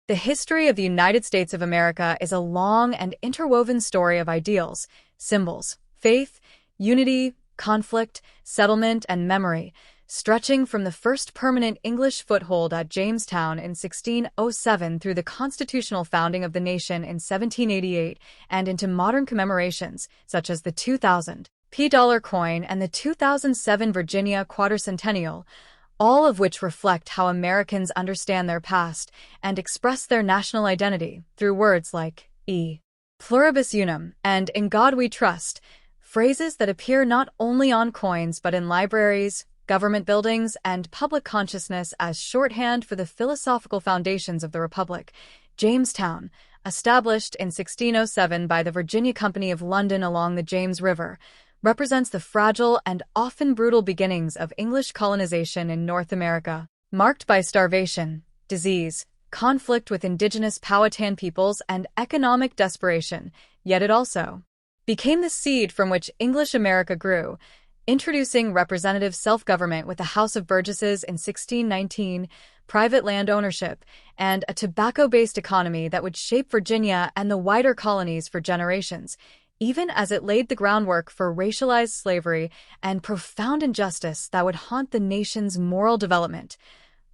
The history of the United States of America is a long and interwoven story of ideals, symbols, faith, unity, conflict, settlement, and memory, stretching from the first permanent English foothold at Jamestown in 1607 through the constitutional founding of the nation in 1788 and into modern commemorations such as the 2000 $P coin and the 2007 Virginia Quadricentennial, all of which reflect how Americans understand their past and express their national identity through words like E pluribus unum and In God We Trust, phrases that appear not only on coins but in libraries, government buildings, and public consciousness as shorthand for the philosophical foundations of the Republic. Jamestown, established in 1607 by the Virginia Company of London along the James River, represents the fragile and often brutal beginnings of English colonization in North America, marked by starvation, disease, conflict with indigenous Powhatan peoples, and economic desperation, yet it also became the seed from which English America grew, introducing representative self-government with the House of Burgesses in 1619, private land ownership, and a tobacco-based economy that would shape Virginia and the wider colonies for generations, even as it laid the groundwork for racialized slavery and profound injustice that would haunt the nation's moral development.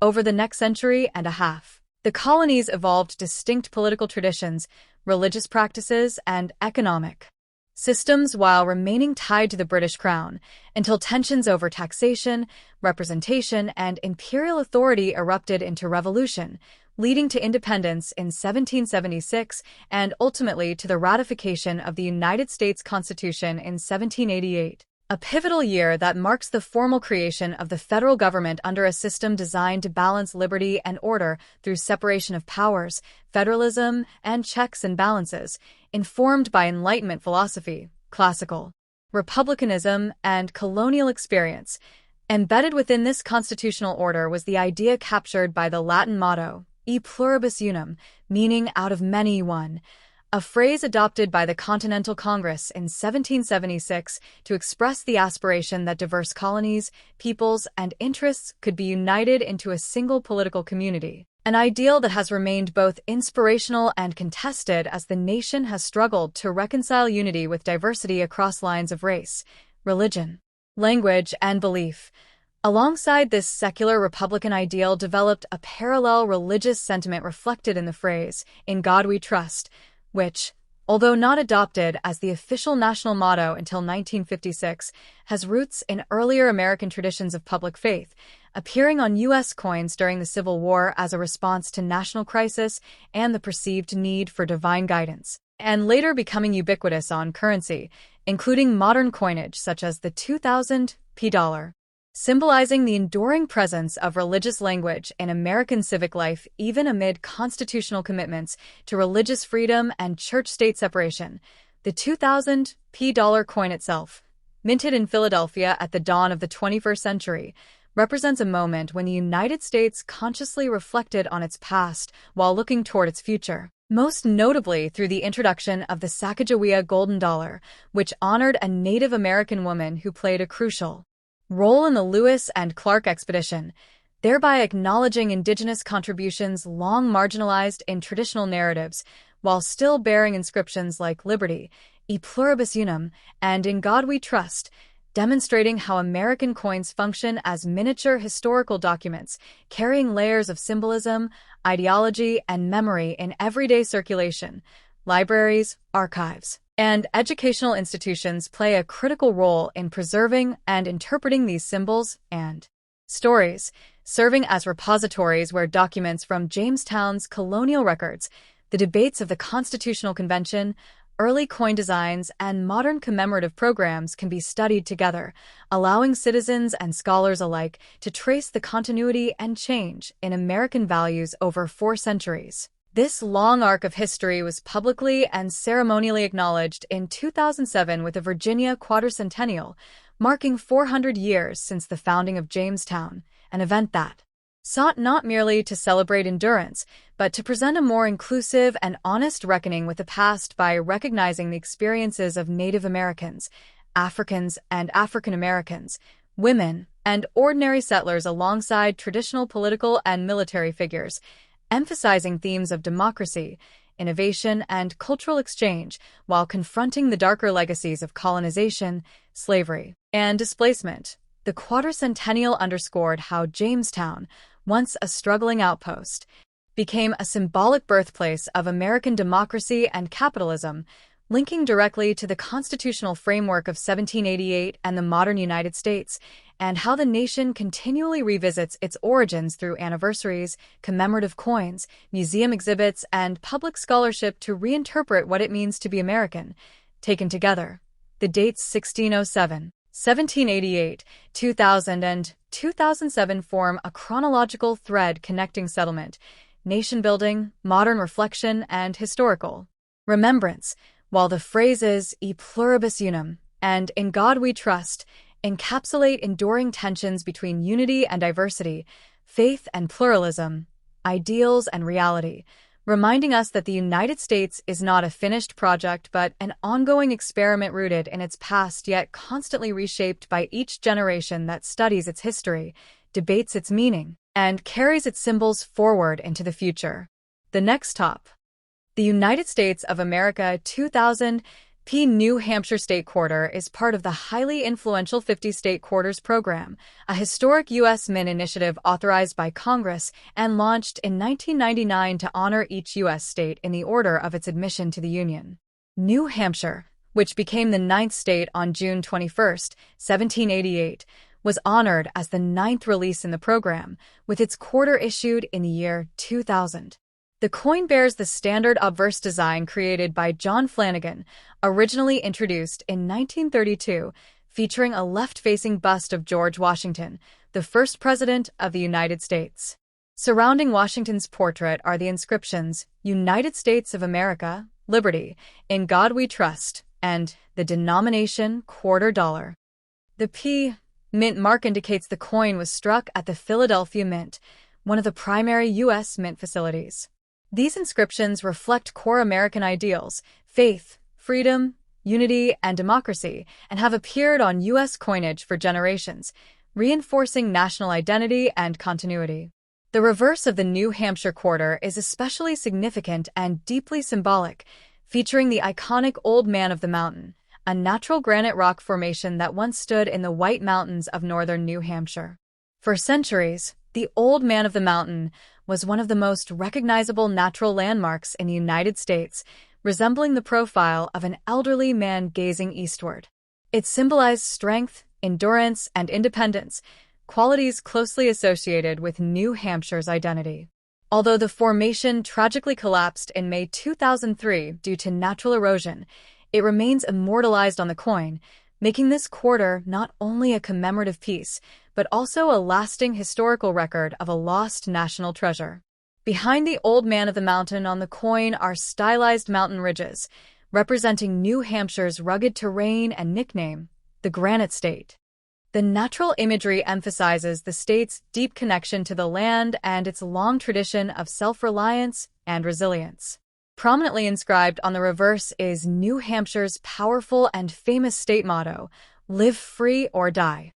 Over the next century and a half, the colonies evolved distinct political traditions, religious practices, and economic systems while remaining tied to the British Crown, until tensions over taxation, representation, and imperial authority erupted into revolution, leading to independence in 1776 and ultimately to the ratification of the United States Constitution in 1788, a pivotal year that marks the formal creation of the federal government under a system designed to balance liberty and order through separation of powers, federalism, and checks and balances, informed by Enlightenment philosophy, classical republicanism, and colonial experience. Embedded within this constitutional order was the idea captured by the Latin motto, E pluribus unum, meaning out of many one, a phrase adopted by the Continental Congress in 1776 to express the aspiration that diverse colonies, peoples, and interests could be united into a single political community, an ideal that has remained both inspirational and contested as the nation has struggled to reconcile unity with diversity across lines of race, religion, language, and belief. Alongside this secular Republican ideal developed a parallel religious sentiment reflected in the phrase, In God We Trust, which, although not adopted as the official national motto until 1956, has roots in earlier American traditions of public faith, appearing on U.S. coins during the Civil War as a response to national crisis and the perceived need for divine guidance, and later becoming ubiquitous on currency, including modern coinage such as the 2000 $P, symbolizing the enduring presence of religious language in American civic life even amid constitutional commitments to religious freedom and church-state separation. The 2000 $P coin itself, minted in Philadelphia at the dawn of the 21st century, represents a moment when the United States consciously reflected on its past while looking toward its future, most notably through the introduction of the Sacagawea golden dollar, which honored a Native American woman who played a crucial role in the Lewis and Clark expedition, thereby acknowledging indigenous contributions long marginalized in traditional narratives, while still bearing inscriptions like Liberty, E pluribus unum, and In God We Trust, demonstrating how American coins function as miniature historical documents, carrying layers of symbolism, ideology, and memory in everyday circulation. Libraries, archives, and educational institutions play a critical role in preserving and interpreting these symbols and stories, serving as repositories where documents from Jamestown's colonial records, the debates of the Constitutional Convention, early coin designs, and modern commemorative programs can be studied together, allowing citizens and scholars alike to trace the continuity and change in American values over 4 centuries. This long arc of history was publicly and ceremonially acknowledged in 2007 with the Virginia Quadricentennial, marking 400 years since the founding of Jamestown, an event that sought not merely to celebrate endurance, but to present a more inclusive and honest reckoning with the past by recognizing the experiences of Native Americans, Africans and African Americans, women, and ordinary settlers alongside traditional political and military figures. emphasizing themes of democracy, innovation, and cultural exchange, while confronting the darker legacies of colonization, slavery, and displacement. The quartercentennial underscored how Jamestown, once a struggling outpost, became a symbolic birthplace of American democracy and capitalism, linking directly to the constitutional framework of 1788 and the modern United States, and how the nation continually revisits its origins through anniversaries, commemorative coins, museum exhibits, and public scholarship to reinterpret what it means to be American. Taken together, the dates 1607, 1788, 2000, and 2007 form a chronological thread connecting settlement, nation-building, modern reflection, and historical remembrance, while the phrases "E pluribus unum" and "In God we trust" encapsulate enduring tensions between unity and diversity, faith and pluralism, ideals and reality, reminding us that the United States is not a finished project but an ongoing experiment rooted in its past yet constantly reshaped by each generation that studies its history, debates its meaning, and carries its symbols forward into the future. The next top. The United States of America 2000 P. New Hampshire State Quarter is part of the highly influential 50 State Quarters Program, a historic U.S. Mint initiative authorized by Congress and launched in 1999 to honor each U.S. state in the order of its admission to the Union. New Hampshire, which became the ninth state on June 21, 1788, was honored as the ninth release in the program, with its quarter issued in the year 2000. The coin bears the standard obverse design created by John Flanagan, originally introduced in 1932, featuring a left-facing bust of George Washington, the first president of the United States. Surrounding Washington's portrait are the inscriptions, "United States of America, Liberty, In God We Trust," and the denomination $quarter. The P. Mint mark indicates the coin was struck at the Philadelphia Mint, one of the primary U.S. mint facilities. These inscriptions reflect core American ideals, faith, freedom, unity, and democracy, and have appeared on U.S. coinage for generations, reinforcing national identity and continuity. The reverse of the New Hampshire quarter is especially significant and deeply symbolic, featuring the iconic Old Man of the Mountain, a natural granite rock formation that once stood in the White Mountains of northern New Hampshire. For centuries, the Old Man of the Mountain was one of the most recognizable natural landmarks in the United States, resembling the profile of an elderly man gazing eastward. It symbolized strength, endurance, and independence, qualities closely associated with New Hampshire's identity. Although the formation tragically collapsed in May 2003 due to natural erosion, it remains immortalized on the coin, making this quarter not only a commemorative piece, but also a lasting historical record of a lost national treasure. Behind the Old Man of the Mountain on the coin are stylized mountain ridges, representing New Hampshire's rugged terrain and nickname, the Granite State. The natural imagery emphasizes the state's deep connection to the land and its long tradition of self-reliance and resilience. Prominently inscribed on the reverse is New Hampshire's powerful and famous state motto, "Live free or die."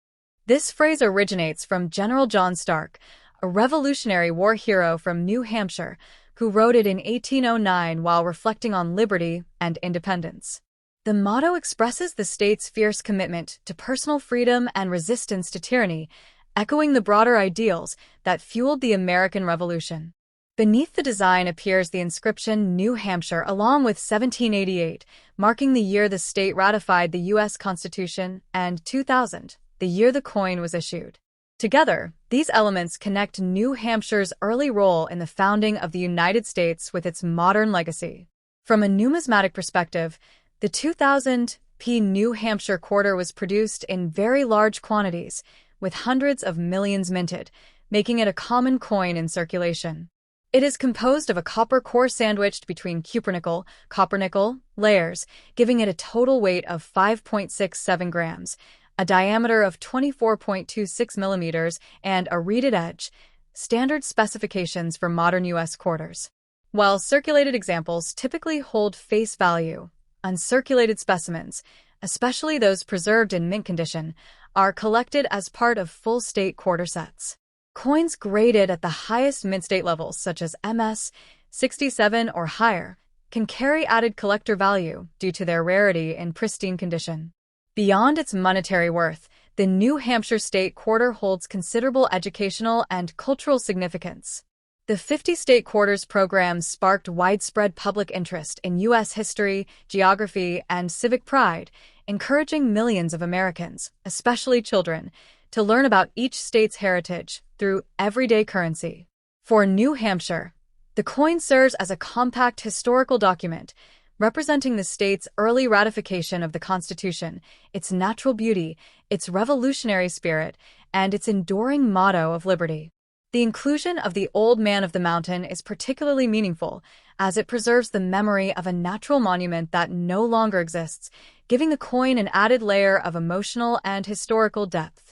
This phrase originates from General John Stark, a Revolutionary War hero from New Hampshire, who wrote it in 1809 while reflecting on liberty and independence. The motto expresses the state's fierce commitment to personal freedom and resistance to tyranny, echoing the broader ideals that fueled the American Revolution. Beneath the design appears the inscription New Hampshire along with 1788, marking the year the state ratified the U.S. Constitution, and 2000, the year the coin was issued. Together, these elements connect New Hampshire's early role in the founding of the United States with its modern legacy. From a numismatic perspective, the 2000 P. New Hampshire quarter was produced in very large quantities, with hundreds of millions minted, making it a common coin in circulation. It is composed of a copper core sandwiched between copper-nickel layers, giving it a total weight of 5.67 grams, a diameter of 24.26 millimeters, and a reeded edge, standard specifications for modern U.S. quarters. While circulated examples typically hold face value, uncirculated specimens, especially those preserved in mint condition, are collected as part of full state quarter sets. Coins graded at the highest mint-state levels, such as MS 67 or higher, can carry added collector value due to their rarity in pristine condition. Beyond its monetary worth, the New Hampshire State Quarter holds considerable educational and cultural significance. The 50 State Quarters program sparked widespread public interest in U.S. history, geography, and civic pride, encouraging millions of Americans, especially children, to learn about each state's heritage through everyday currency. For New Hampshire, the coin serves as a compact historical document representing the state's early ratification of the Constitution, its natural beauty, its revolutionary spirit, and its enduring motto of liberty. The inclusion of the Old Man of the Mountain is particularly meaningful, as it preserves the memory of a natural monument that no longer exists, giving the coin an added layer of emotional and historical depth.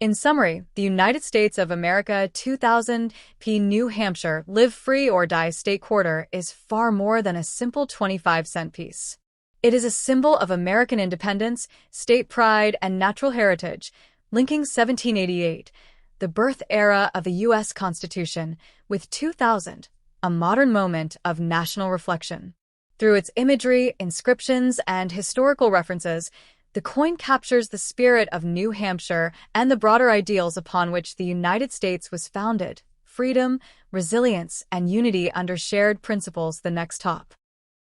In summary, the United States of America 2000 p. New Hampshire Live Free or Die State Quarter is far more than a simple 25-cent piece. It is a symbol of American independence, state pride, and natural heritage, linking 1788, the birth era of the U.S. Constitution, with 2000, a modern moment of national reflection. Through its imagery, inscriptions, and historical references, the coin captures the spirit of New Hampshire and the broader ideals upon which the United States was founded: freedom, resilience, and unity under shared principles. The next top.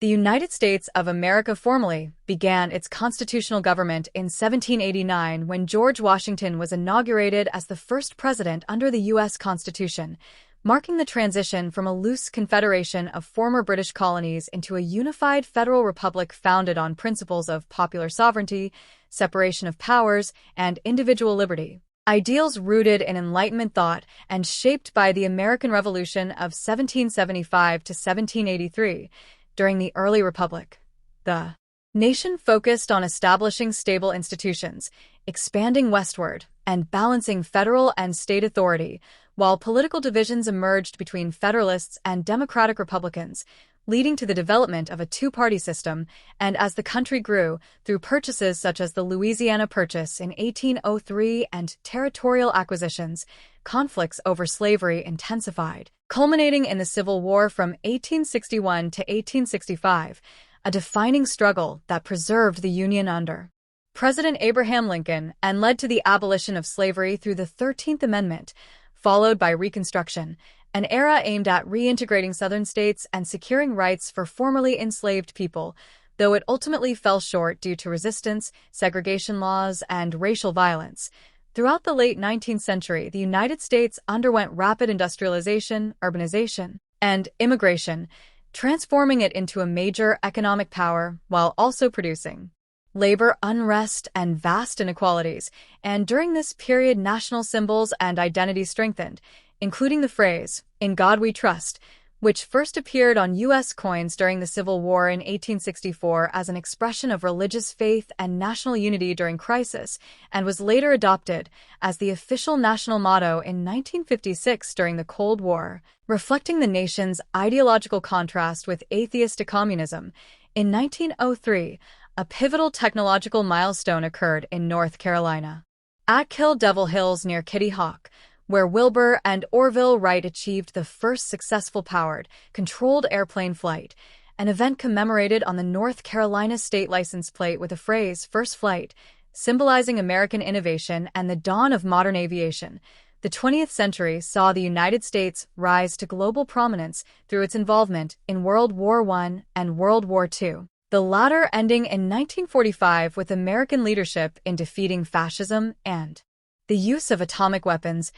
The United States of America formally began its constitutional government in 1789 when George Washington was inaugurated as the first president under the U.S. Constitution, marking the transition from a loose confederation of former British colonies into a unified federal republic founded on principles of popular sovereignty, separation of powers, and individual liberty. Ideals rooted in Enlightenment thought and shaped by the American Revolution of 1775 to 1783, during the early republic. The nation focused on establishing stable institutions, expanding westward, and balancing federal and state authority, while political divisions emerged between Federalists and Democratic Republicans, leading to the development of a two-party system, and as the country grew, through purchases such as the Louisiana Purchase in 1803 and territorial acquisitions, conflicts over slavery intensified, culminating in the Civil War from 1861 to 1865, a defining struggle that preserved the Union under President Abraham Lincoln and led to the abolition of slavery through the 13th Amendment, followed by Reconstruction, an era aimed at reintegrating Southern states and securing rights for formerly enslaved people, though it ultimately fell short due to resistance, segregation laws, and racial violence. Throughout the late 19th century, the United States underwent rapid industrialization, urbanization, and immigration, transforming it into a major economic power while also producing labor unrest and vast inequalities, and during this period national symbols and identity strengthened, including the phrase, "In God We Trust," which first appeared on U.S. coins during the Civil War in 1864 as an expression of religious faith and national unity during crisis, and was later adopted as the official national motto in 1956 during the Cold War, reflecting the nation's ideological contrast with atheistic communism. In 1903, a pivotal technological milestone occurred in North Carolina. At Kill Devil Hills near Kitty Hawk, where Wilbur and Orville Wright achieved the first successful powered, controlled airplane flight, an event commemorated on the North Carolina state license plate with the phrase "First Flight," symbolizing American innovation and the dawn of modern aviation. The 20th century saw the United States rise to global prominence through its involvement in World War I and World War II. The latter ending in 1945 with American leadership in defeating fascism and the use of atomic weapons,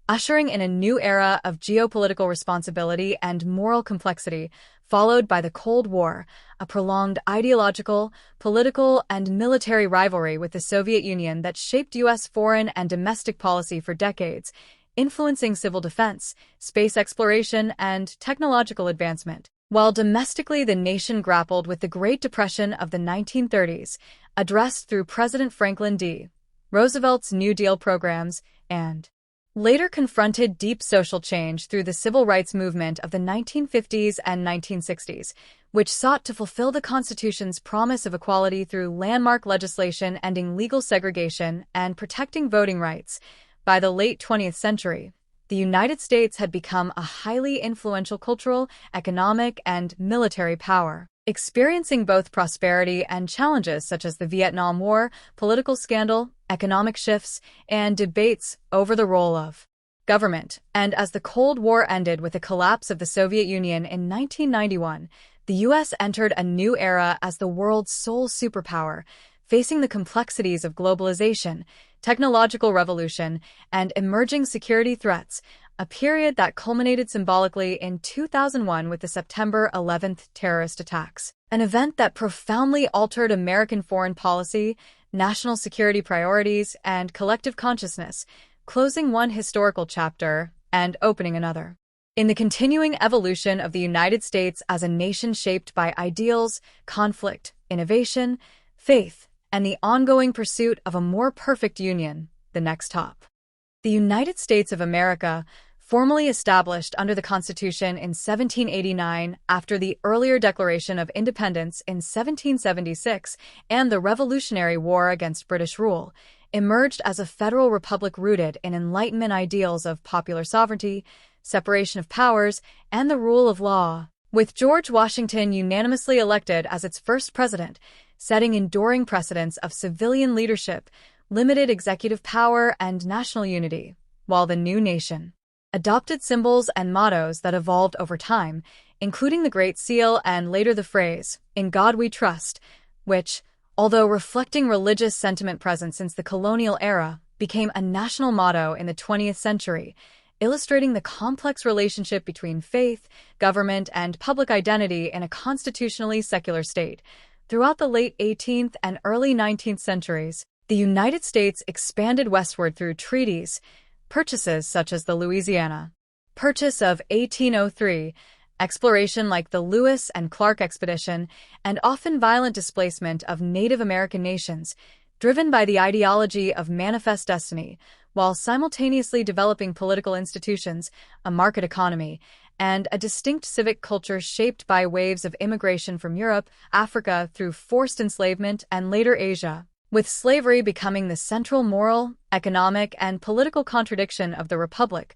ushering in a new era of geopolitical responsibility and moral complexity, followed by the Cold War, a prolonged ideological, political, and military rivalry with the Soviet Union that shaped U.S. foreign and domestic policy for decades, influencing civil defense, space exploration, and technological advancement. While domestically the nation grappled with the Great Depression of the 1930s, addressed through President Franklin D. Roosevelt's New Deal programs, and later confronted deep social change through the civil rights movement of the 1950s and 1960s, which sought to fulfill the Constitution's promise of equality through landmark legislation ending legal segregation and protecting voting rights. By the late 20th century, the United States had become a highly influential cultural, economic, and military power. Experiencing both prosperity and challenges such as the Vietnam War, political scandal, economic shifts, and debates over the role of government. And as the Cold War ended with the collapse of the Soviet Union in 1991, the U.S. entered a new era as the world's sole superpower, facing the complexities of globalization, technological revolution, and emerging security threats, a period that culminated symbolically in 2001 with the September 11th terrorist attacks, an event that profoundly altered American foreign policy, national security priorities, and collective consciousness, closing one historical chapter and opening another. In the continuing evolution of the United States as a nation shaped by ideals, conflict, innovation, faith, and the ongoing pursuit of a more perfect union, the next top. The United States of America, formally established under the Constitution in 1789 after the earlier Declaration of Independence in 1776 and the Revolutionary War against British rule, emerged as a federal republic rooted in Enlightenment ideals of popular sovereignty, separation of powers, and the rule of law, with George Washington unanimously elected as its first president, setting enduring precedents of civilian leadership, limited executive power, and national unity, while the new nation adopted symbols and mottos that evolved over time, including the Great Seal and later the phrase, "In God We Trust," which, although reflecting religious sentiment present since the colonial era, became a national motto in the 20th century, illustrating the complex relationship between faith, government, and public identity in a constitutionally secular state. Throughout the late 18th and early 19th centuries, the United States expanded westward through treaties, purchases such as the Louisiana Purchase of 1803, exploration like the Lewis and Clark expedition, and often violent displacement of Native American nations, driven by the ideology of manifest destiny, while simultaneously developing political institutions, a market economy, and a distinct civic culture shaped by waves of immigration from Europe, Africa through forced enslavement, and later Asia, with slavery becoming the central moral, economic, and political contradiction of the Republic,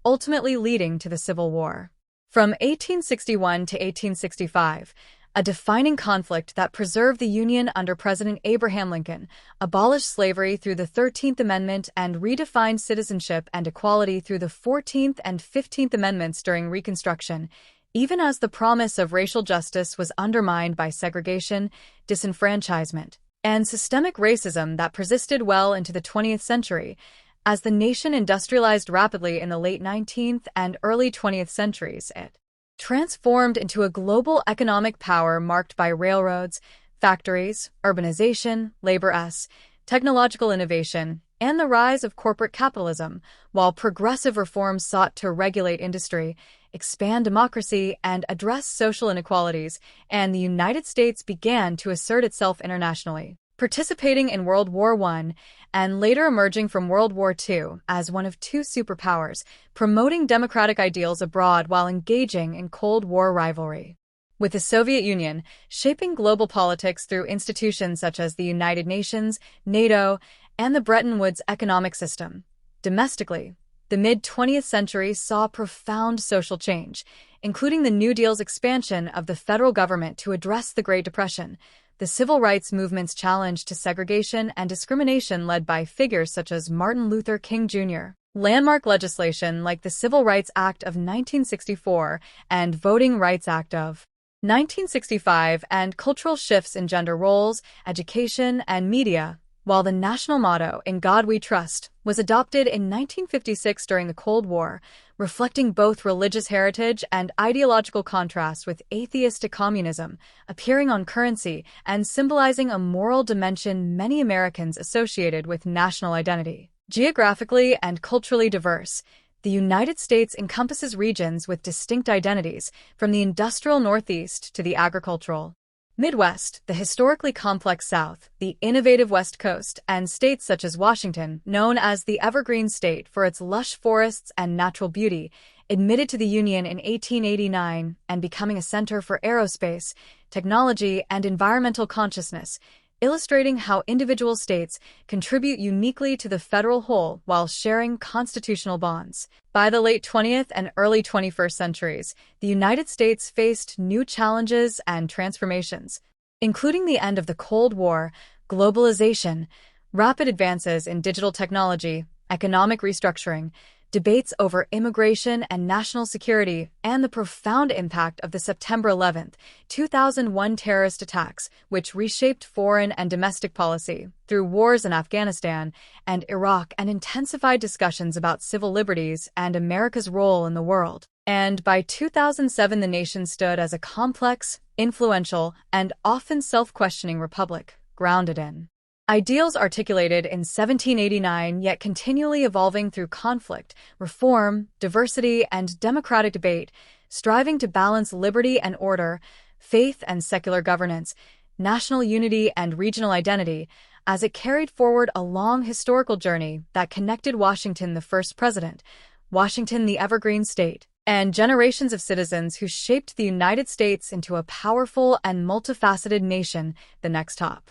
ultimately leading to the Civil War. From 1861 to 1865, a defining conflict that preserved the Union under President Abraham Lincoln, abolished slavery through the 13th Amendment, and redefined citizenship and equality through the 14th and 15th Amendments during Reconstruction, even as the promise of racial justice was undermined by segregation, disenfranchisement, and systemic racism that persisted well into the 20th century. As the nation industrialized rapidly in the late 19th and early 20th centuries, it transformed into a global economic power marked by railroads, factories, urbanization, labor-esque, technological innovation, and the rise of corporate capitalism, while progressive reforms sought to regulate industry, expand democracy, and address social inequalities, and the United States began to assert itself internationally, participating in World War I and later emerging from World War II as one of two superpowers, promoting democratic ideals abroad while engaging in Cold War rivalry, with the Soviet Union shaping global politics through institutions such as the United Nations, NATO, and the Bretton Woods economic system. Domestically, the mid-20th century saw profound social change, including the New Deal's expansion of the federal government to address the Great Depression, the civil rights movement's challenge to segregation and discrimination led by figures such as Martin Luther King Jr., landmark legislation like the Civil Rights Act of 1964 and Voting Rights Act of 1965, and cultural shifts in gender roles, education, and media, while the national motto, "In God We Trust," was adopted in 1956 during the Cold War, reflecting both religious heritage and ideological contrast with atheistic communism, appearing on currency and symbolizing a moral dimension many Americans associated with national identity. Geographically and culturally diverse, the United States encompasses regions with distinct identities, from the industrial Northeast to the agricultural Midwest, the historically complex South, the innovative West Coast, and states such as Washington, known as the Evergreen State for its lush forests and natural beauty, admitted to the Union in 1889 and becoming a center for aerospace, technology, and environmental consciousness, illustrating how individual states contribute uniquely to the federal whole while sharing constitutional bonds. By the late 20th and early 21st centuries, the United States faced new challenges and transformations, including the end of the Cold War, globalization, rapid advances in digital technology, economic restructuring, debates over immigration and national security, and the profound impact of the September 11th, 2001 terrorist attacks, which reshaped foreign and domestic policy through wars in Afghanistan and Iraq and intensified discussions about civil liberties and America's role in the world. And by 2007, the nation stood as a complex, influential, and often self-questioning republic, grounded in ideals articulated in 1789 yet continually evolving through conflict, reform, diversity, and democratic debate, striving to balance liberty and order, faith and secular governance, national unity and regional identity, as it carried forward a long historical journey that connected Washington, the first president, Washington, the evergreen state, and generations of citizens who shaped the United States into a powerful and multifaceted nation, the next top.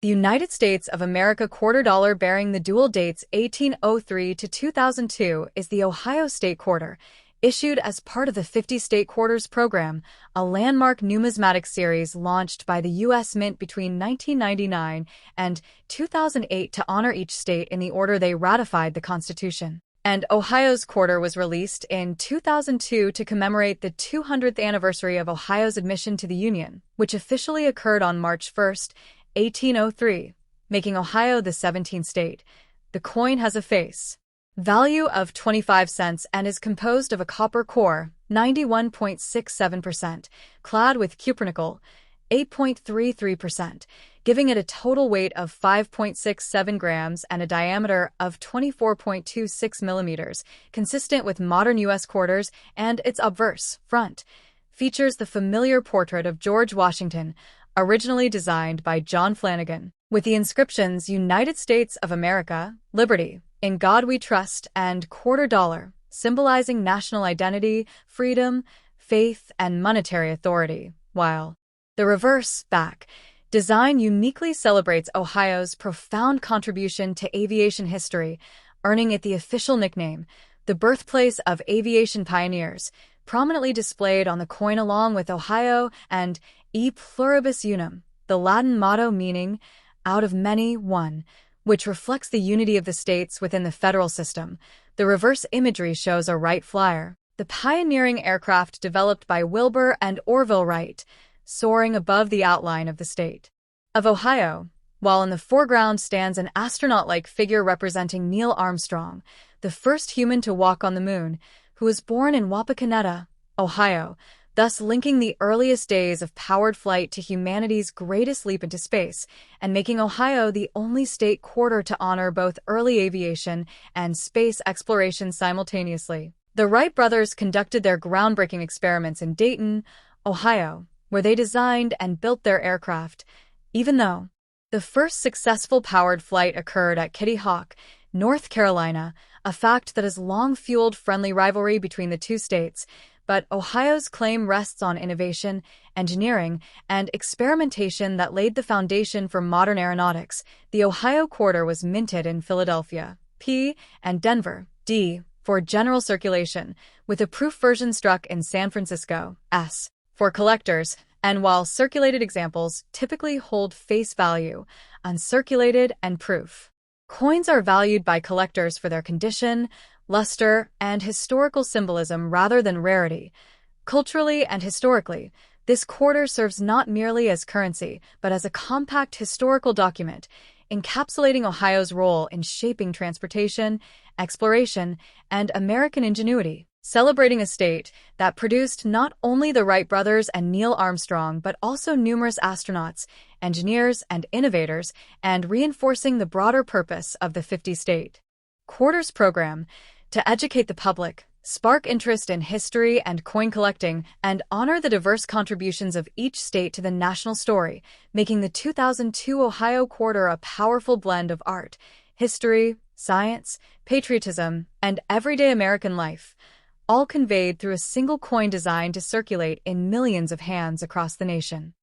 The United States of America quarter dollar bearing the dual dates 1803 to 2002 is the Ohio State Quarter, issued as part of the 50 State Quarters program, a landmark numismatic series launched by the U.S. Mint between 1999 and 2008 to honor each state in the order they ratified the Constitution. And Ohio's quarter was released in 2002 to commemorate the 200th anniversary of Ohio's admission to the Union, which officially occurred on March 1, 1803, making Ohio the 17th state. The coin has a face value of 25 cents and is composed of a copper core, 91.67%, clad with cupronickel, 8.33%, giving it a total weight of 5.67 grams and a diameter of 24.26 millimeters, consistent with modern U.S. quarters, and its obverse, front, features the familiar portrait of George Washington, originally designed by John Flanagan, with the inscriptions United States of America, Liberty, In God We Trust, and quarter dollar, symbolizing national identity, freedom, faith, and monetary authority, while the reverse, back, design uniquely celebrates Ohio's profound contribution to aviation history, earning it the official nickname, the birthplace of aviation pioneers, prominently displayed on the coin along with Ohio and E pluribus unum, the Latin motto meaning, out of many, one, which reflects the unity of the states within the federal system. The reverse imagery shows a Wright Flyer, the pioneering aircraft developed by Wilbur and Orville Wright, soaring above the outline of the state of Ohio, while in the foreground stands an astronaut-like figure representing Neil Armstrong, the first human to walk on the moon, who was born in Wapakoneta, Ohio, thus linking the earliest days of powered flight to humanity's greatest leap into space, and making Ohio the only state quarter to honor both early aviation and space exploration simultaneously. The Wright brothers conducted their groundbreaking experiments in Dayton, Ohio, where they designed and built their aircraft, even though the first successful powered flight occurred at Kitty Hawk, North Carolina, a fact that has long fueled friendly rivalry between the two states. But Ohio's claim rests on innovation, engineering, and experimentation that laid the foundation for modern aeronautics. The Ohio quarter was minted in Philadelphia, P, and Denver, D, for general circulation, with a proof version struck in San Francisco, S, for collectors, and while circulated examples typically hold face value, uncirculated and proof coins are valued by collectors for their condition, luster, and historical symbolism rather than rarity. Culturally and historically, this quarter serves not merely as currency, but as a compact historical document, encapsulating Ohio's role in shaping transportation, exploration, and American ingenuity, celebrating a state that produced not only the Wright brothers and Neil Armstrong, but also numerous astronauts, engineers, and innovators, and reinforcing the broader purpose of the 50-state Quarters program to educate the public, spark interest in history and coin collecting, and honor the diverse contributions of each state to the national story, making the 2002 Ohio Quarter a powerful blend of art, history, science, patriotism, and everyday American life, all conveyed through a single coin designed to circulate in millions of hands across the nation.